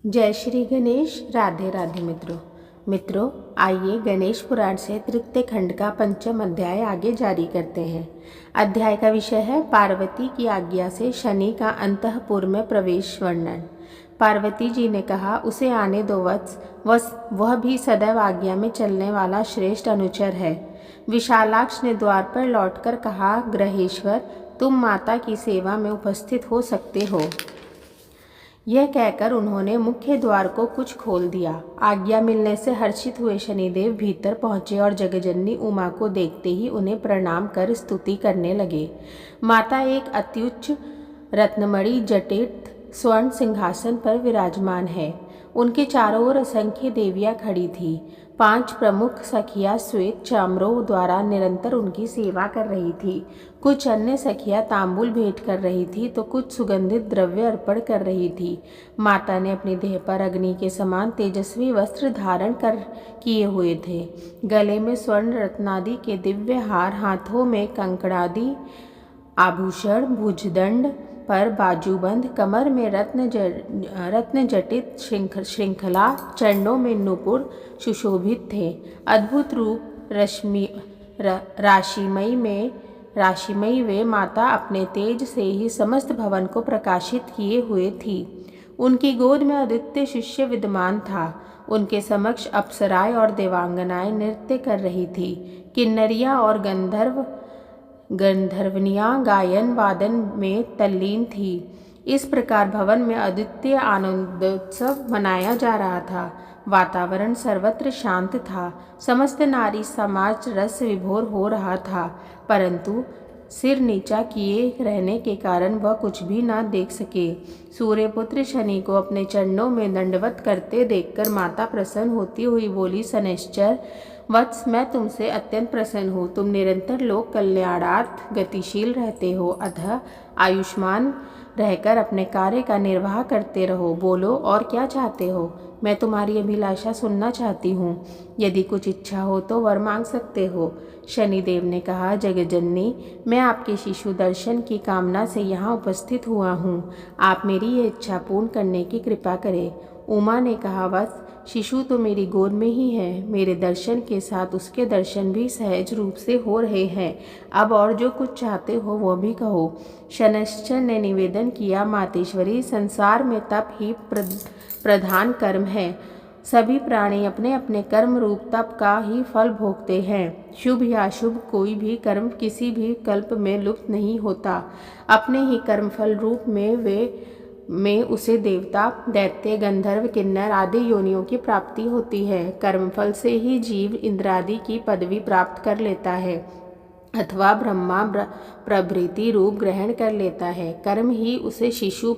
जय श्री गणेश। राधे राधे मित्रों आइए गणेश पुराण से तृतीय खंड का पंचम अध्याय आगे जारी करते हैं। अध्याय का विषय है पार्वती की आज्ञा से शनि का अंतःपुर में प्रवेश वर्णन। पार्वती जी ने कहा, उसे आने दो वत्स, वह भी सदैव आज्ञा में चलने वाला श्रेष्ठ अनुचर है। विशालाक्ष ने द्वार पर लौटकर कहा, ग्रहेश्वर, तुम माता की सेवा में उपस्थित हो सकते हो। यह कहकर उन्होंने मुख्य द्वार को कुछ खोल दिया। आज्ञा मिलने से हर्षित हुए शनिदेव भीतर पहुंचे और जगजननी उमा को देखते ही उन्हें प्रणाम कर स्तुति करने लगे। माता एक अत्युच्च रत्नमणि जटित स्वर्ण सिंहासन पर विराजमान है। उनके चारों ओर असंख्य देवियां खड़ी थीं। 5 प्रमुख सखियां श्वेत चामरों द्वारा निरंतर उनकी सेवा कर रही थी। कुछ अन्य सखियां तांबूल भेंट कर रही थी तो कुछ सुगंधित द्रव्य अर्पण कर रही थी। माता ने अपने देह पर अग्नि के समान तेजस्वी वस्त्र धारण कर किए हुए थे। गले में स्वर्ण रत्नादि के दिव्य हार, हाथों में कंकणादि आभूषण, भुजदंड पर बाजूबंद, कमर में रत्न जटित श्रृंखला, चरणों में नुपुर सुशोभित थे। अद्भुत रूप राशिमयी वे माता अपने तेज से ही समस्त भवन को प्रकाशित किए हुए थी। उनकी गोद में आदित्य शिष्य विद्यमान था। उनके समक्ष अप्सराएं और देवांगनाएं नृत्य कर रही थी। किन्नरियां और गंधर्वनियां गायन वादन में तल्लीन थी। इस प्रकार भवन में अद्वितीय आनंदोत्सव मनाया जा रहा था। वातावरण सर्वत्र शांत था। समस्त नारी समाज रस विभोर हो रहा था, परंतु सिर नीचा किए रहने के कारण वह कुछ भी ना देख सके। सूर्यपुत्र शनि को अपने चरणों में दंडवत करते देखकर माता प्रसन्न होती हुई बोली, शनैश्चर वत्स, मैं तुमसे अत्यंत प्रसन्न हूँ। तुम निरंतर लोक कल्याणार्थ गतिशील रहते हो, अतः आयुष्मान रहकर अपने कार्य का निर्वाह करते रहो। बोलो, और क्या चाहते हो? मैं तुम्हारी अभिलाषा सुनना चाहती हूँ। यदि कुछ इच्छा हो तो वर मांग सकते हो। शनिदेव ने कहा, जगजननी, मैं आपके शिशु दर्शन की कामना से यहाँ उपस्थित हुआ हूँ। आप मेरी ये इच्छा पूर्ण करने की कृपा करें। उमा ने कहा, वत्स, शिशु तो मेरी गोद में ही है। मेरे दर्शन के साथ उसके दर्शन भी सहज रूप से हो रहे हैं। अब और जो कुछ चाहते हो वह भी कहो। शनैश्चर ने निवेदन किया, मातेश्वरी, संसार में तप ही प्रधान कर्म है। सभी प्राणी अपने अपने कर्म रूप तप का ही फल भोगते हैं। शुभ या अशुभ कोई भी कर्म किसी भी कल्प में लुप्त नहीं होता। अपने ही कर्मफल रूप में उसे देवता, दैत्य, गंधर्व, किन्नर आदि योनियों की प्राप्ति होती है। कर्मफल से ही जीव इंद्रादि की पदवी प्राप्त कर लेता है अथवा ब्रह्मा प्रभृति रूप ग्रहण कर लेता है। कर्म ही उसे शिशु,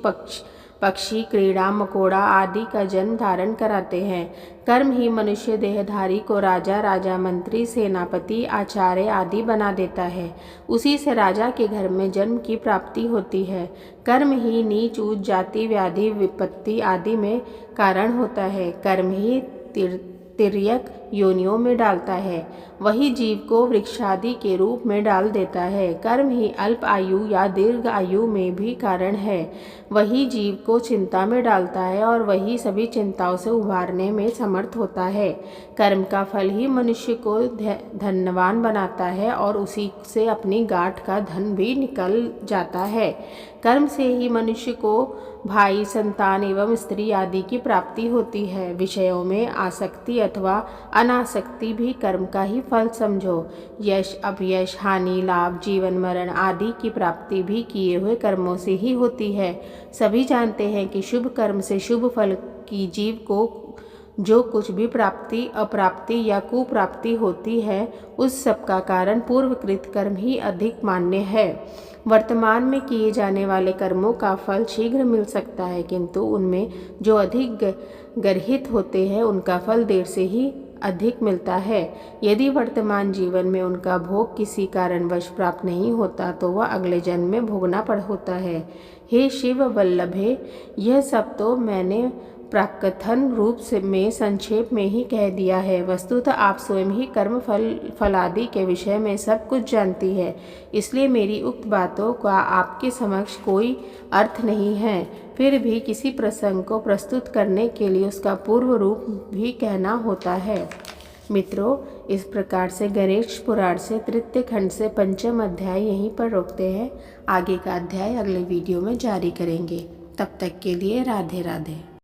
पक्षी, कीड़ा मकोड़ा आदि का जन्म धारण कराते हैं। कर्म ही मनुष्य देहधारी को राजा, मंत्री, सेनापति, आचार्य आदि बना देता है। उसी से राजा के घर में जन्म की प्राप्ति होती है। कर्म ही नीच ऊंच, जाति, व्याधि, विपत्ति आदि में कारण होता है। कर्म ही तिर्यक योनियों में डालता है। वही जीव को वृक्षादि के रूप में डाल देता है। कर्म ही अल्प आयु या दीर्घ आयु में भी कारण है। वही जीव को चिंता में डालता है और वही सभी चिंताओं से उबारने में समर्थ होता है। कर्म का फल ही मनुष्य को धनवान बनाता है और उसी से अपनी गांठ का धन भी निकल जाता है। कर्म से ही मनुष्य को भाई, संतान एवं स्त्री आदि की प्राप्ति होती है। विषयों में आसक्ति अथवा अनासक्ति भी कर्म का ही फल समझो। यश, अपयश, हानि, लाभ, जीवन मरण आदि की प्राप्ति भी किए हुए कर्मों से ही होती है। सभी जानते हैं कि शुभ कर्म से शुभ फल की जीव को जो कुछ भी प्राप्ति, अप्राप्ति या कुप्राप्ति होती है, उस सब का कारण पूर्वकृत कर्म ही अधिक मान्य है। वर्तमान में किए जाने वाले कर्मों का फल शीघ्र मिल सकता है, किंतु उनमें जो अधिक गर्हित होते हैं उनका फल देर से ही अधिक मिलता है। यदि वर्तमान जीवन में उनका भोग किसी कारणवश प्राप्त नहीं होता तो वह अगले जन्म में भोगना पड़ होता है। हे शिव वल्लभे, यह सब तो मैंने प्राकथन रूप से में संक्षेप में ही कह दिया है। वस्तुतः आप स्वयं ही कर्म फलादि के विषय में सब कुछ जानती है, इसलिए मेरी उक्त बातों का आपके समक्ष कोई अर्थ नहीं है। फिर भी किसी प्रसंग को प्रस्तुत करने के लिए उसका पूर्व रूप भी कहना होता है। मित्रों, इस प्रकार से गणेश पुराण से तृतीय खंड से पंचम अध्याय यहीं पर रोकते हैं। आगे का अध्याय अगले वीडियो में जारी करेंगे। तब तक के लिए राधे राधे।